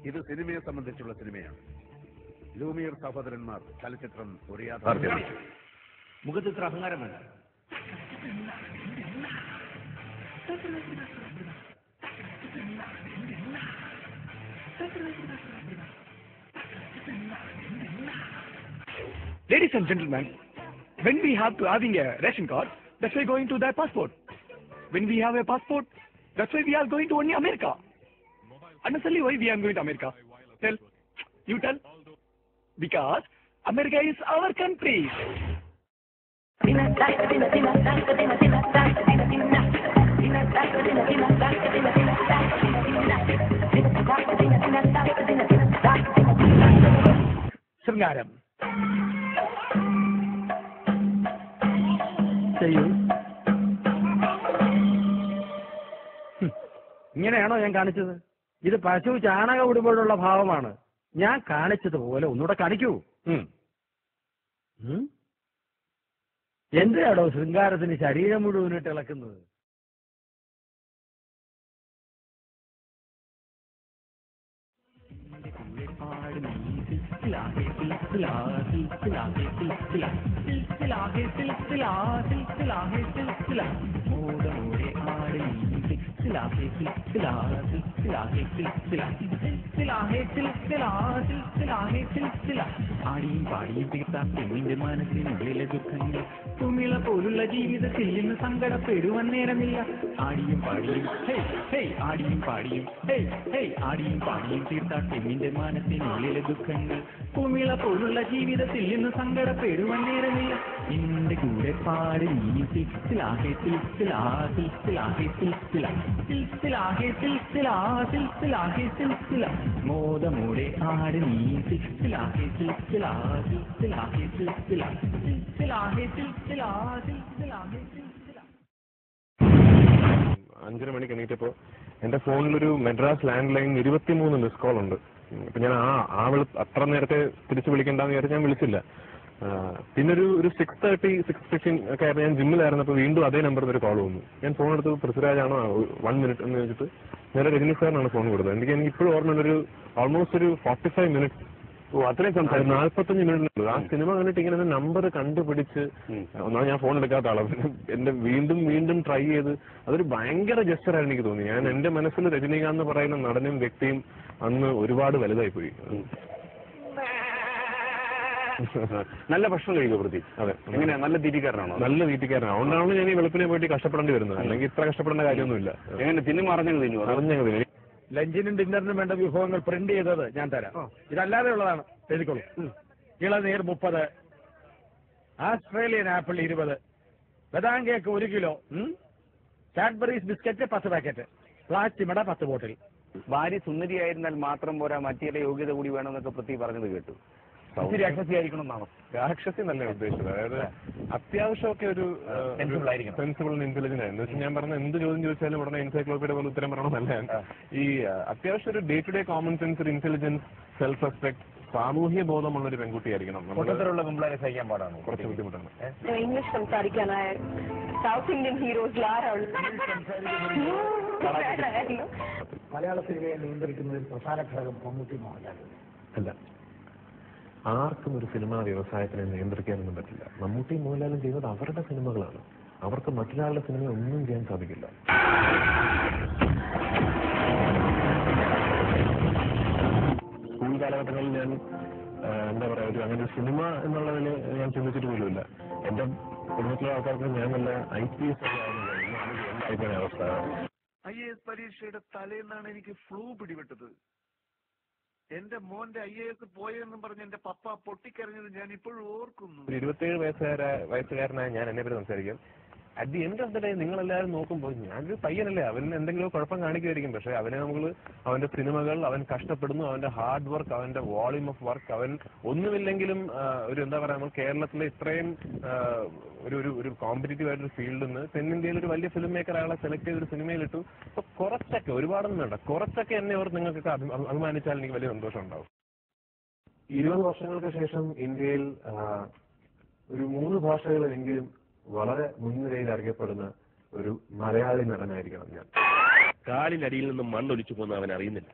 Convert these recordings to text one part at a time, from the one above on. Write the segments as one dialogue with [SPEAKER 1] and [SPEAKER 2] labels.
[SPEAKER 1] ഇത് സിനിമയെ സംബന്ധിച്ചുള്ള സിനിമയാണ്. ലൂമിയർ സഹോദരന്മാർ ചലച്ചിത്രം ഒരു യാഥാർത്ഥ്യമാണ്.
[SPEAKER 2] മുഖത്ത് ഇത്ര അഹങ്കാരം വേണ്ട.
[SPEAKER 3] Ladies and gentlemen, when we have to having a ration card, that's why going to their passport. When we have a passport, that's why we are going to only America. Honestly, why we are going to America? Tell. You tell. Because America is our country. ശൃംഗാരം ചെയ്യൂ.
[SPEAKER 2] ഇങ്ങനെയാണോ ഞാൻ കാണിച്ചത്? ഇത് പശു ചാണകം ഇടുമ്പോഴുള്ള ഭാവമാണ്. ഞാൻ കാണിച്ചതുപോലെ ഒന്നുകൂടെ കാണിക്കൂ. എന്തിനാണോ ശൃംഗാരത്തിന് ശരീരം മുഴുവനിട്ട് ഇളക്കുന്നത്?
[SPEAKER 3] ആടിയും പാടിയും തീർത്ത പെണ്ണിന്റെ മനസ്സിനുള്ളിലെ ദുഃഖങ്ങൾ കുമിള പോലുള്ള ജീവിതത്തിൽ നിന്ന് സങ്കടപ്പെടുവാൻ നേരമില്ല. ആടിയും പാടിയും ആടിയും പാടിയും ആടിയും പാടിയും തീർത്ത പെണ്ണിന്റെ മനസ്സിനുള്ളിലെ ദുഃഖങ്ങൾ കുമിള പോലുള്ള ജീവിതത്തിൽ നിന്ന് സങ്കടപ്പെടുവാൻ നേരമില്ല. നിന്റെ കൂടെ പാടി നീ സിൽസിലാഹെ സിൽസിലാഹെ സിൽസിലാഹെ സിൽസിലാഹെ സിൽസിലാഹെ സിൽസില മോദമോടെ ആടി നീ സിൽസിലാഹെ സിൽസിലാഹെ സിൽസിലാഹെ സിൽസിലാഹെ സിൽസിലാഹെ സിൽസിലാഹെ സിൽസില.
[SPEAKER 4] 5:30 മണിക്ക് എണീറ്റപ്പോ എന്റെ ഫോണിലൊരു Madras landline 23 miss call ഉണ്ട്. അപ്പൊ ഞാൻ അത്ര നേരത്തെ തിരിച്ചു വിളിക്കണ്ടെന്ന് വിചാരിച്ച് ഞാൻ വിളിച്ചില്ല. പിന്നെ ഒരു 6:30 6:15 ഒക്കെ ആയിരുന്നു. ഞാൻ ജിമ്മിലായിരുന്നപ്പോ വീണ്ടും അതേ നമ്പറിൽ ഒരു കോൾ വന്നു. ഞാൻ ഫോൺ എടുത്തത് പൃഥ്വിരാജാണോ 1 മിനിറ്റ് എന്ന് ചോദിച്ചിട്ട് നേരെ രജനി സാറിനാണ് ഫോൺ കൊടുത്തത്. എനിക്ക് ഇപ്പോഴും ഓർമ്മയുണ്ട്, ഓൾമോസ്റ്റ് ഒരു 45 മിനിറ്റ്, അത്രയും സംസാരിച്ചു, 45 മിനിറ്റ്. ആ സിനിമ കണ്ടിട്ട് ഇങ്ങനെ നമ്പർ കണ്ടുപിടിച്ച് ഒന്നാമത് ഞാൻ ഫോൺ എടുക്കാത്ത ആളാണ്. എന്റെ വീണ്ടും ട്രൈ ചെയ്ത് അതൊരു ഭയങ്കര ജസ്റ്ററായിട്ട് എനിക്ക് തോന്നി. ഞാൻ എന്റെ മനസ്സിൽ രജനീകാന്ത് എന്ന് പറയുന്ന നടനും വ്യക്തിയും അന്ന് ഒരുപാട് വലുതായി പോയി.
[SPEAKER 1] നല്ല ഭക്ഷണം കഴിക്കുക പ്രതി.
[SPEAKER 4] അതെ,
[SPEAKER 1] എങ്ങനെയാ? നല്ല തീറ്റിക്കാരനാണോ?
[SPEAKER 4] നല്ല തീറ്റിക്കാരനാണ്. അതുകൊണ്ടാണ് ഞാൻ ഈ വെളുപ്പിനെ പോയിട്ട് കഷ്ടപ്പെടേണ്ടി വരുന്നത്. അല്ലെങ്കിൽ ഇത്ര കഷ്ടപ്പെടേണ്ട കാര്യമൊന്നുമില്ല.
[SPEAKER 1] എങ്ങനെ തിന്നു
[SPEAKER 4] അറിഞ്ഞത്
[SPEAKER 2] ലഞ്ചിനും ഡിന്നറിനും വേണ്ട വിഭവങ്ങൾ പ്രിന്റ് ചെയ്തത് ഞാൻ തരാം. ഇതല്ലാതെ ഉള്ളതാണ്. എഴുതിക്കോളൂ. ഇളനീർ 30, ആസ്ട്രേലിയൻ ആപ്പിൾ 20, ബദാം കേക്ക് 1 കിലോ, കാഡ്ബറീസ് ബിസ്ക്കറ്റ് 10 പാക്കറ്റ്, പ്ലാസ്റ്റിമട 10 ബോട്ടിൽ.
[SPEAKER 1] ഭാര്യ സുന്ദരിയായിരുന്നാൽ മാത്രം പോരാ, മറ്റേ യോഗ്യത കൂടി വേണമെന്നൊക്കെ പ്രതി പറഞ്ഞത് കേട്ടു.
[SPEAKER 2] രാക്ഷസി ആയിരിക്കണം എന്നാണോ?
[SPEAKER 4] രാക്ഷസി നല്ല ഉദ്ദേശിച്ചത്. അതായത് അത്യാവശ്യമൊക്കെ ഒരു സെൻസിബിൾ ഇന്റലിജന്റ് ആയിരുന്നു. വെച്ചാൽ ഞാൻ പറഞ്ഞ എന്ത് ചോദ്യം ചോദിച്ചാലും ഉടനെ എൻസൈക്ലോപീഡിയ പോലെ ഉത്തരം പറയണമെന്നല്ല. ഈ അത്യാവശ്യം ഒരു day to day common sense, ഒരു ഇന്റലിജൻസ്, സെൽഫ് റെസ്പെക്ട്, സാമൂഹ്യ ബോധമുള്ള ഒരു പെൺകുട്ടിയായിരിക്കണം.
[SPEAKER 2] കൂട്ടത്തിലുള്ള പെൺപിള്ളേരെ സഹിക്കാൻ പാടാണ്.
[SPEAKER 4] കുറച്ച് ബുദ്ധിമുട്ടാണ്.
[SPEAKER 5] ഇംഗ്ലീഷ് സംസാരിക്കാനായ സൗത്ത് ഇന്ത്യൻ ഹീറോസ്
[SPEAKER 2] മലയാള സിനിമയെ നിയന്ത്രിക്കുന്നതിൽ പ്രധാന ഘടകം മമ്മൂട്ടി മോഹൻലാൽ
[SPEAKER 4] അല്ല. ആർക്കും ഒരു സിനിമാ വ്യവസായത്തിനെ നിയന്ത്രിക്കാനൊന്നും പറ്റില്ല. മമ്മൂട്ടിയും മോഹൻലാലും ചെയ്യുന്നത് അവരുടെ സിനിമകളാണ്. അവർക്ക് മറ്റൊരാളുടെ സിനിമ ഒന്നും ചെയ്യാൻ സാധിക്കില്ല. സ്കൂൾ കാലഘട്ടങ്ങളിൽ ഞാൻ എന്താ പറയാ, അങ്ങനെ ഒരു സിനിമ എന്നുള്ളതിൽ ഞാൻ ചിന്തിച്ചിട്ട് പോലുമില്ല. എന്റെ കുടുംബത്തിലെ ആൾക്കാർക്ക് ഞാൻ നല്ല IPS ഒക്കെ ആയിരുന്നില്ല അവസ്ഥ.
[SPEAKER 1] IAS പരീക്ഷയുടെ തലേന്നാണ് എനിക്ക് ഫ്ലൂ പിടിപെട്ടത്. എന്റെ മോന്റെ IAS പോയെന്നും പറഞ്ഞ് എന്റെ പപ്പ പൊട്ടിക്കരഞ്ഞത് ഞാൻ ഇപ്പോഴും ഓർക്കുന്നു.
[SPEAKER 4] 27 വയസ്സുകാരനായ ഞാൻ എന്നെ പറ്റി സംസാരിക്കാം. At the end of the day നിങ്ങളെല്ലാവരും നോക്കുമ്പോൾ ഞാനൊരു പയ്യനല്ലേ, അവന് എന്തെങ്കിലും കുഴപ്പം കാണിക്കുമായിരിക്കും. പക്ഷെ അവനെ നമ്മൾ അവന്റെ സിനിമകൾ, അവൻ കഷ്ടപ്പെടുന്നു, അവന്റെ ഹാർഡ് വർക്ക്, അവന്റെ വോളിയം ഓഫ് വർക്ക്, അവൻ ഒന്നുമില്ലെങ്കിലും ഒരു എന്താ പറയാ, നമ്മൾ കേരളത്തിലെ ഇത്രയും ഒരു കോമ്പറ്റീറ്റീവ് ആയിട്ടൊരു ഫീൽഡിൽ നിന്ന് തെന്നിന്ത്യയിൽ ഒരു വലിയ ഫിലിം മേക്കർ അയാളെ സെലക്ട് ചെയ്തൊരു സിനിമയിലിട്ടു. അപ്പൊ കുറച്ചൊക്കെ, ഒരുപാടൊന്നും വേണ്ട, കുറച്ചൊക്കെ എന്നെ ഓർത്ത് നിങ്ങൾക്കൊക്കെ അഭിമാനിച്ചാൽ എനിക്ക് വലിയ സന്തോഷം ഉണ്ടാവും. 20 വർഷങ്ങൾക്ക് ശേഷം ഇന്ത്യയിൽ ഒരു 3 ഭാഷകളിലെങ്കിലും വളരെ മുൻനിരയിൽ അറിയപ്പെടുന്ന ഒരു മലയാളി നടനായിരിക്കണം ഞാൻ.
[SPEAKER 6] കാലിനടിയിൽ നിന്നും മണ്ണൊലിച്ചു പോകുന്ന അവൻ അറിയുന്നില്ല.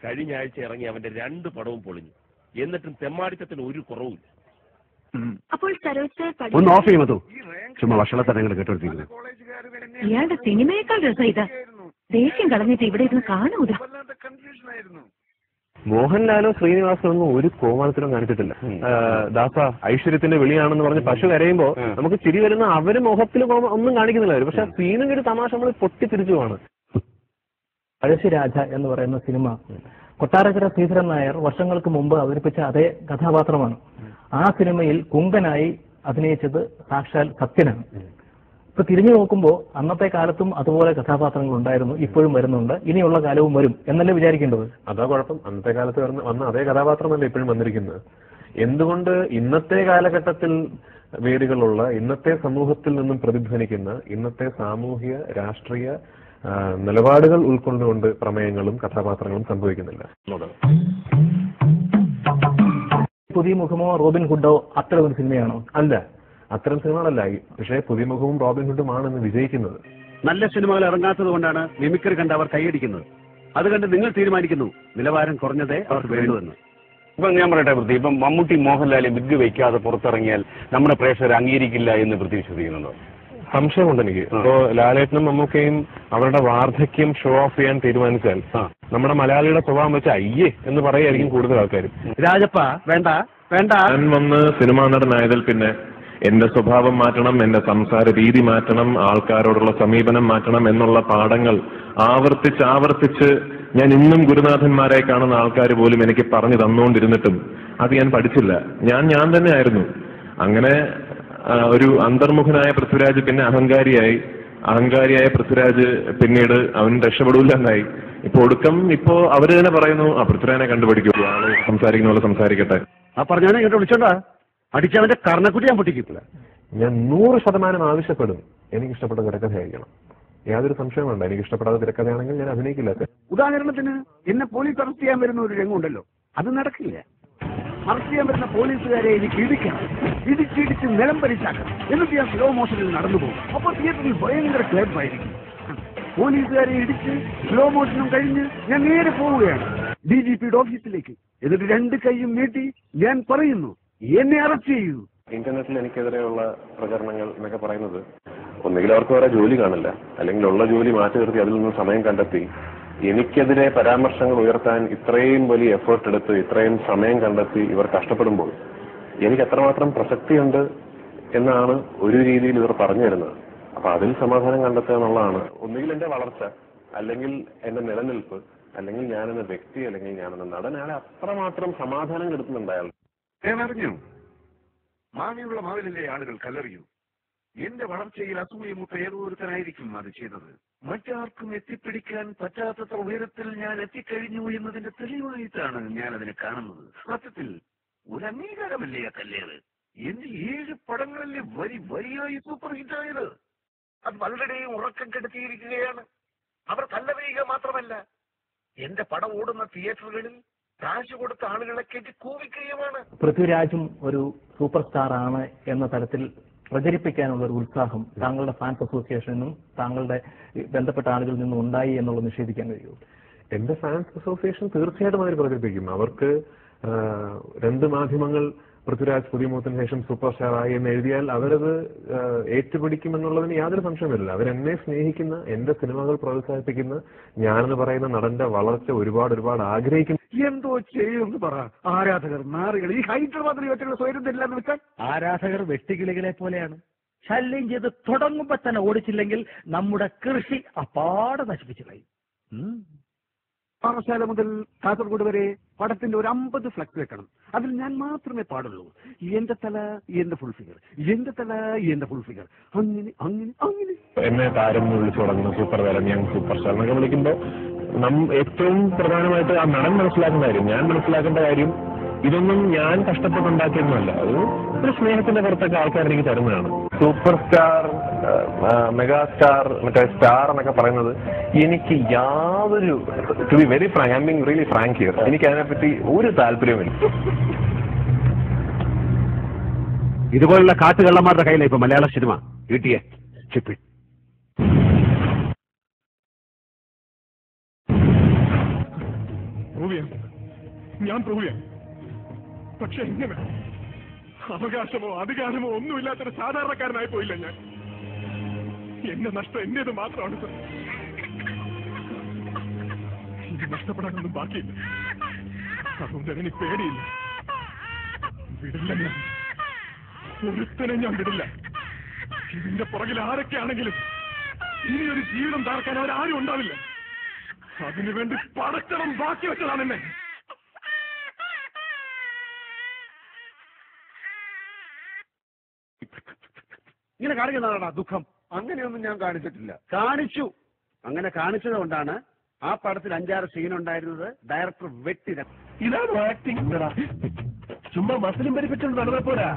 [SPEAKER 6] കഴിഞ്ഞ ആഴ്ച ഇറങ്ങി അവന്റെ 2 പടവും പൊളിഞ്ഞു. എന്നിട്ടും തെമ്മാടിത്തത്തിന് ഒരു കുറവുമില്ല.
[SPEAKER 7] അപ്പോൾ സരോജ് സാർ
[SPEAKER 8] ഒന്ന് ഓഫ് ചെയ്യുമോ? ചുമ്മാ ഭക്ഷണത്തരങ്ങൾ കേട്ടോണ്ടിരിക്കുന്നു.
[SPEAKER 7] ഇയാളുടെ സിനിമയേക്കാൾ രസം ഇതാ. ദേഷ്യം കളഞ്ഞിട്ട് ഇവിടെ ഇരുന്ന് കാണൂല.
[SPEAKER 4] മോഹൻലാലോ ശ്രീനിവാസനോ ഒന്നും ഒരു കോമാളിത്തരം കാണിച്ചിട്ടില്ല. ദാസ ഐശ്വര്യത്തിന്റെ വിളിയാണെന്ന് പറഞ്ഞ് പശു കരയുമ്പോ നമുക്ക് ചിരി വരുന്ന അവര് മുഖത്തിൽ ഒന്നും കാണിക്കുന്നില്ല. പക്ഷെ സീനിന്റെ ഒരു തമാശ നമ്മൾ പൊട്ടിത്തിരിച്ചു പോവാണ്.
[SPEAKER 2] പഴശ്ശിരാജ എന്ന് പറയുന്ന സിനിമ കൊട്ടാരക്കര ശ്രീധരൻ നായർ വർഷങ്ങൾക്ക് മുമ്പ് അവതരിപ്പിച്ച അതേ കഥാപാത്രമാണ്. ആ സിനിമയിൽ കുങ്കനായി അഭിനയിച്ചത് സാക്ഷാൽ സത്യനാണ്. ഇപ്പൊ തിരിഞ്ഞു നോക്കുമ്പോൾ അന്നത്തെ കാലത്തും അതുപോലെ കഥാപാത്രങ്ങൾ ഉണ്ടായിരുന്നു, ഇപ്പോഴും വരുന്നുണ്ട്, ഇനിയുള്ള കാലവും വരും എന്നല്ലേ വിചാരിക്കേണ്ടത്?
[SPEAKER 4] അതാ കുഴപ്പം. അന്നത്തെ കാലത്ത് വന്ന അതേ കഥാപാത്രമല്ല ഇപ്പോഴും വന്നിരിക്കുന്നത്. എന്തുകൊണ്ട് ഇന്നത്തെ കാലഘട്ടത്തിൽ വേദികളുള്ള, ഇന്നത്തെ സമൂഹത്തിൽ നിന്നും പ്രതിധ്വനിക്കുന്ന, ഇന്നത്തെ സാമൂഹിക രാഷ്ട്രീയ നിലപാടുകൾ ഉൾക്കൊണ്ടുകൊണ്ട് പ്രമേയങ്ങളും കഥാപാത്രങ്ങളും സംഭവിക്കുന്നില്ല?
[SPEAKER 2] പുതിയ മുഖമോ റോബിൻ ഹുഡോ അത്തരം ഒരു സിനിമയാണോ?
[SPEAKER 4] അല്ല, അത്തരം സിനിമകളല്ല. പക്ഷേ പുതിയ മുഖവും റോബിൻ ഹുഡുമാണ് ഇന്ന് വിജയിക്കുന്നത്.
[SPEAKER 8] നല്ല സിനിമകൾ ഇറങ്ങാത്തത് കൊണ്ടാണ് മിമിക്രി കണ്ട് അവർ കൈയടിക്കുന്നത്. അത് കണ്ട് നിങ്ങൾ തീരുമാനിക്കുന്നു നിലവാരം കുറഞ്ഞതേ അവർക്ക് വേണ്ടുവെന്ന്.
[SPEAKER 9] ഇപ്പൊ ഞാൻ പറയട്ടെ പൃഥ്വി, ഇപ്പം മമ്മൂട്ടി മോഹൻലാലെ ബിഗ് വയ്ക്കാതെ പുറത്തിറങ്ങിയാൽ നമ്മുടെ പ്രേക്ഷകർ അംഗീകരിക്കില്ല എന്ന് പൃഥ്വി വിശ്വസിക്കുന്നുണ്ടോ?
[SPEAKER 4] സംശയമുണ്ട് എനിക്ക്. ഇപ്പോ ലാലേട്ടനും മമ്മൂക്കയും അവരുടെ വാർദ്ധക്യം ഷോ ഓഫ് ചെയ്യാൻ തീരുമാനിച്ചാൽ നമ്മുടെ മലയാളിയുടെ സ്വഭാവം വെച്ച് അയ്യേ എന്ന് പറയായിരിക്കും കൂടുതൽ ആൾക്കാരും.
[SPEAKER 8] രാജപ്പ വേണ്ട വേണ്ട.
[SPEAKER 4] ഞാൻ വന്ന് സിനിമാ നടനായതിൽ പിന്നെ എന്റെ സ്വഭാവം മാറ്റണം, എന്റെ സംസാര രീതി മാറ്റണം, ആൾക്കാരോടുള്ള സമീപനം മാറ്റണം എന്നുള്ള പാഠങ്ങൾ ആവർത്തിച്ച് ഞാൻ ഇന്നും ഗുരുനാഥന്മാരെ കാണുന്ന ആൾക്കാർ പോലും എനിക്ക് പറഞ്ഞു തന്നുകൊണ്ടിരുന്നിട്ടും അത് ഞാൻ പഠിച്ചില്ല. ഞാൻ തന്നെ ആയിരുന്നു. അങ്ങനെ ഒരു അന്തർമുഖനായ പൃഥ്വിരാജ് പിന്നെ അഹങ്കാരിയായ പൃഥ്വിരാജ് പിന്നീട് അവൻ രക്ഷപ്പെടൂല്ലെന്നായി. ഇപ്പോ അവര് തന്നെ പറയുന്നു പൃഥ്വിരാജിനെ കണ്ടുപിടിക്കൂ, ആള് സംസാരിക്കുന്ന പോലെ സംസാരിക്കട്ടെ.
[SPEAKER 8] ആ പറഞ്ഞവനെ ഇങ്ങോട്ട് വിളിച്ചോണ്ടാ അടിച്ചവന്റെ കർണക്കുട്ടി ഞാൻ പൊട്ടിക്കില്ല.
[SPEAKER 4] ഞാൻ 100% ആവശ്യപ്പെടും എനിക്കിഷ്ടപ്പെട്ട തിരക്കഥയായിരിക്കണം. യാതൊരു സംശയം വേണ്ട. എനിക്ക് ഇഷ്ടപ്പെടാത്ത തിരക്കഥയാണെങ്കിൽ ഞാൻ അഭിനയിക്കില്ല.
[SPEAKER 8] ഉദാഹരണത്തിന് എന്നെ പോലീസ് അറസ്റ്റ് ചെയ്യാൻ വരുന്ന ഒരു രംഗമുണ്ടല്ലോ, അത് നടക്കില്ല. അറസ്റ്റ് ചെയ്യാൻ വരുന്ന പോലീസുകാരെ എനിക്ക് ഇടിക്കണം, ഇടിച്ചിടിച്ച് നിലം പരിശാക്കണം, എന്നിട്ട് ഞാൻ സ്ലോ മോഷനിൽ നടന്നു പോകും. അപ്പോൾ തിയേറ്ററിൽ ഭയങ്കര ക്ലേപ്പായിരിക്കും. പോലീസുകാരെ ഇടിച്ച് സ്ലോ മോഷനും കഴിഞ്ഞ് ഞാൻ നേരെ പോവുകയാണ് DGPയുടെ ഓഫീസിലേക്ക്. എന്നിട്ട് 2 കൈയും നീട്ടി ഞാൻ പറയുന്നു, എന്നെ അറസ്റ്റ് ചെയ്യൂ.
[SPEAKER 4] ഇന്റർനെറ്റിൽ എനിക്കെതിരെയുള്ള പ്രചരണങ്ങൾ എന്നൊക്കെ പറയുന്നത് ഒന്നുകിൽ അവർക്ക് വേറെ ജോലി കാണില്ല, അല്ലെങ്കിൽ ഉള്ള ജോലി മാറ്റി നിർത്തി അതിൽ നിന്ന് സമയം കണ്ടെത്തി എനിക്കെതിരെ പരാമർശങ്ങൾ ഉയർത്താൻ ഇത്രയും വലിയ എഫേർട്ട് എടുത്ത് ഇത്രയും സമയം കണ്ടെത്തി ഇവർ കഷ്ടപ്പെടുമ്പോൾ എനിക്ക് എത്രമാത്രം പ്രസക്തിയുണ്ട് എന്നാണ് ഒരു രീതിയിൽ ഇവർ പറഞ്ഞു തരുന്നത്. അപ്പൊ അതിൽ സമാധാനം കണ്ടെത്തുക എന്നുള്ളതാണ് ഒന്നുകിൽ എന്റെ വളർച്ച, അല്ലെങ്കിൽ എന്റെ നിലനിൽപ്പ്, അല്ലെങ്കിൽ ഞാനെന്ന വ്യക്തി, അല്ലെങ്കിൽ ഞാനെന്ന നടൻ. അയാളെ അത്രമാത്രം സമാധാനം കെടുത്തുന്നുണ്ട് അയാൾ.
[SPEAKER 1] ഞാൻ അറിഞ്ഞു, മാവിയുള്ള മാവിലല്ലേ ആളുകൾ കല്ലെറിയൂ. എന്റെ വളർച്ചയിൽ അസൂയമൂത്ത ഏതൊരുത്തനായിരിക്കും അത് ചെയ്തത്. മറ്റാർക്കും എത്തിപ്പിടിക്കാൻ പറ്റാത്തത്ര ഉയരത്തിൽ ഞാൻ എത്തിക്കഴിഞ്ഞു എന്നതിന്റെ തെളിവായിട്ടാണ് ഞാൻ അതിനെ കാണുന്നത്. സത്യത്തിൽ ഒരു അംഗീകാരമല്ലേ ആ കല്ലേറ്. എന്റെ 7 പടങ്ങളിലെ വരിയായി സൂപ്പർ ഹിറ്റായത്. അത് പലരുടെയും ഉറക്കം കെടുത്തിയിരിക്കുകയാണ്. അവർ കല്ലെറിയുക മാത്രമല്ല, എന്റെ പടം ഓടുന്ന തിയേറ്ററുകളിൽ കാശ് കൊടുത്ത ആളുകളെ കെട്ടി കൂവിക്കുകയുമാണ്.
[SPEAKER 2] പൃഥ്വിരാജും ഒരു സൂപ്പർ സ്റ്റാർ ആണ് എന്ന തരത്തിൽ പ്രചരിപ്പിക്കാനുള്ള ഒരു ഉത്സാഹം താങ്കളുടെ ഫാൻസ് അസോസിയേഷനും താങ്കളുടെ ബന്ധപ്പെട്ട ആളുകളിൽ നിന്നും ഉണ്ടായി എന്നുള്ളത് നിഷേധിക്കാൻ കഴിയുമോ?
[SPEAKER 4] എന്റെ ഫാൻസ് അസോസിയേഷൻ തീർച്ചയായിട്ടും അവർ പ്രചരിപ്പിക്കും. അവർക്ക് 2 മാധ്യമങ്ങൾ പൃഥ്വിരാജ് പുതിയ മുഖത്തിന് ശേഷം സൂപ്പർ സ്റ്റാർ ആയി എന്ന് എഴുതിയാൽ അവരത് ഏറ്റുപിടിക്കുമെന്നുള്ളതിന് യാതൊരു സംശയമില്ല. അവരെന്നെ സ്നേഹിക്കുന്ന, എന്റെ സിനിമകൾ പ്രോത്സാഹിപ്പിക്കുന്ന, ഞാനെന്ന് പറയുന്ന നടന്റെ വളർച്ച ഒരുപാട് ആഗ്രഹിക്കുന്നു.
[SPEAKER 8] എന്തോ ചെയ്യുമെന്ന് പറ. ആരാധകർ നാറുകൾ ഈ ഹൈദരാബാദിൽ വെച്ചുള്ള സ്വയം തരില്ലെന്ന് വെച്ചാൽ
[SPEAKER 2] ആരാധകർ വെട്ടുകിളികളെ പോലെയാണ്. ശല്യം ചെയ്ത് തുടങ്ങുമ്പോ തന്നെ ഓടിച്ചില്ലെങ്കിൽ നമ്മുടെ കൃഷി അപ്പാടെ നശിപ്പിച്ചു കളയും.
[SPEAKER 8] പാറശാല മുതൽ കാസർഗോഡ് വരെ പടത്തിന്റെ ഒരു 50 ഫ്ലക്സ് വെക്കണം. അതിൽ ഞാൻ മാത്രമേ പാടുള്ളൂ. എന്റെ തല എന്റെ ഫുൾ ഫിഗർ, എന്റെ തല എന്റെ ഫുൾ ഫിഗർ, അങ്ങനെ
[SPEAKER 4] എന്നെ താരം വിളിച്ചു തുടങ്ങുന്ന സൂപ്പർ താരം, ഞാൻ സൂപ്പർ സ്റ്റാർ എന്നൊക്കെ വിളിക്കുമ്പോൾ ഏറ്റവും പ്രധാനമായിട്ട് ആ നടൻ മനസ്സിലാക്കേണ്ട കാര്യം, ഞാൻ മനസ്സിലാക്കേണ്ട കാര്യം, ഇതൊന്നും ഞാൻ കഷ്ടപ്പെട്ടുണ്ടാക്കിയൊന്നുമല്ല. അത് ഒരു സ്നേഹത്തിന്റെ പുറത്തൊക്കെ ആൾക്കാർ എനിക്ക് തരുന്നതാണ്. സൂപ്പർ സ്റ്റാർ, മെഗാ സ്റ്റാർ, മറ്റേ സ്റ്റാർ എന്നൊക്കെ പറയുന്നത് എനിക്ക് യാതൊരു, to be very frank, I'm being really frank here, എനിക്ക് അതിനെപ്പറ്റി ഒരു താല്പര്യവുമില്ല.
[SPEAKER 8] ഇതുപോലുള്ള കാട്ടുകള്ളന്മാരുടെ കയ്യിലാണ് ഇപ്പൊ മലയാള സിനിമ കിട്ടിയ ചിപ്പി.
[SPEAKER 3] പ്രൂവ് ചെയ്യാം. പക്ഷെ എങ്ങനെ? അവകാശമോ അധികാരമോ ഒന്നുമില്ലാത്തൊരു സാധാരണക്കാരനായി പോയില്ല ഞാൻ. എന്റെ നഷ്ടം എന്റേത് മാത്രമാണ് സർ. ഇത് നഷ്ടപ്പെടാനൊന്നും ബാക്കിയില്ല. അതുകൊണ്ട് എനിക്ക് പേടിയില്ല. വിടില്ല ഞാൻ. ഒരുത്തനെ ഞാൻ വിടില്ല. ഇതിന്റെ പുറകിൽ ആരൊക്കെയാണെങ്കിലും ഇനിയൊരു ജീവിതം തകർക്കാൻ അവരാരും ഉണ്ടാവില്ല. അതിനുവേണ്ടി പടച്ചടം ബാക്കി വെച്ചതാണ് എന്നെ.
[SPEAKER 8] ഇങ്ങനെ കാണിക്കുന്നതാണോ ദുഃഖം?
[SPEAKER 1] അങ്ങനെയൊന്നും ഞാൻ കാണിച്ചിട്ടില്ല.
[SPEAKER 8] കാണിച്ചു. അങ്ങനെ കാണിച്ചത് കൊണ്ടാണ് ആ പടത്തിൽ 5-6 സീൻ ഉണ്ടായിരുന്നത് ഡയറക്ടർ വെട്ടി.
[SPEAKER 6] ഇതാണ് ആക്ടിങ്. ചുമ്മാ മസിലും പരിപ്പിച്ചുകൊണ്ട് നടന്നാൽ പോരാ.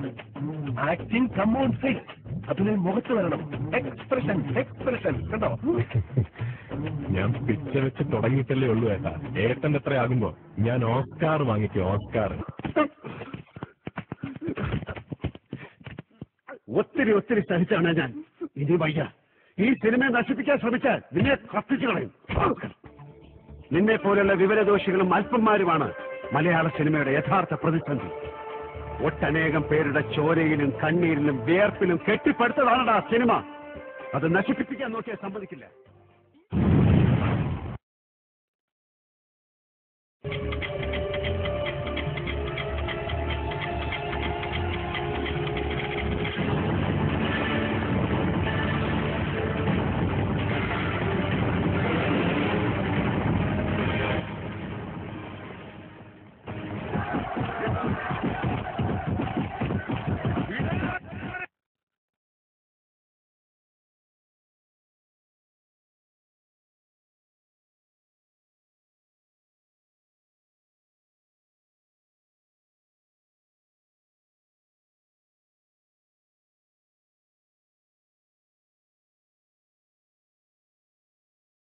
[SPEAKER 6] Acting common face. അതിന് മുഖത്ത് വരണം. എക്സ്പ്രഷൻ കണ്ടോ?
[SPEAKER 4] ഞാൻ പിച്ച വെച്ച് തുടങ്ങിയിട്ടല്ലേ ഉള്ളൂ ഏട്ടാ. ഏട്ടന്റെ എത്ര ആകുമ്പോ ഞാൻ ഓസ്കാർ വാങ്ങിക്കും. ഓസ്കാർ.
[SPEAKER 8] ഒത്തിരി സഹിച്ചാണ് ഞാൻ. ഇനി വയ്യ. ഈ സിനിമയെ നശിപ്പിക്കാൻ ശ്രമിച്ചാൽ നിന്നെ കത്തിച്ചു കളയും. നിന്നെ പോലുള്ള വിവരദോഷികളും അല്പന്മാരുമാണ് മലയാള സിനിമയുടെ യഥാർത്ഥ പ്രതിസന്ധി. ഒട്ടനേകം പേരുടെ ചോരയിലും കണ്ണീരിലും വിയർപ്പിലും കെട്ടിപ്പടുത്തതാണടാ സിനിമ. അത് നശിപ്പിക്കാൻ നോക്കിയാൽ സമ്മതിക്കില്ല.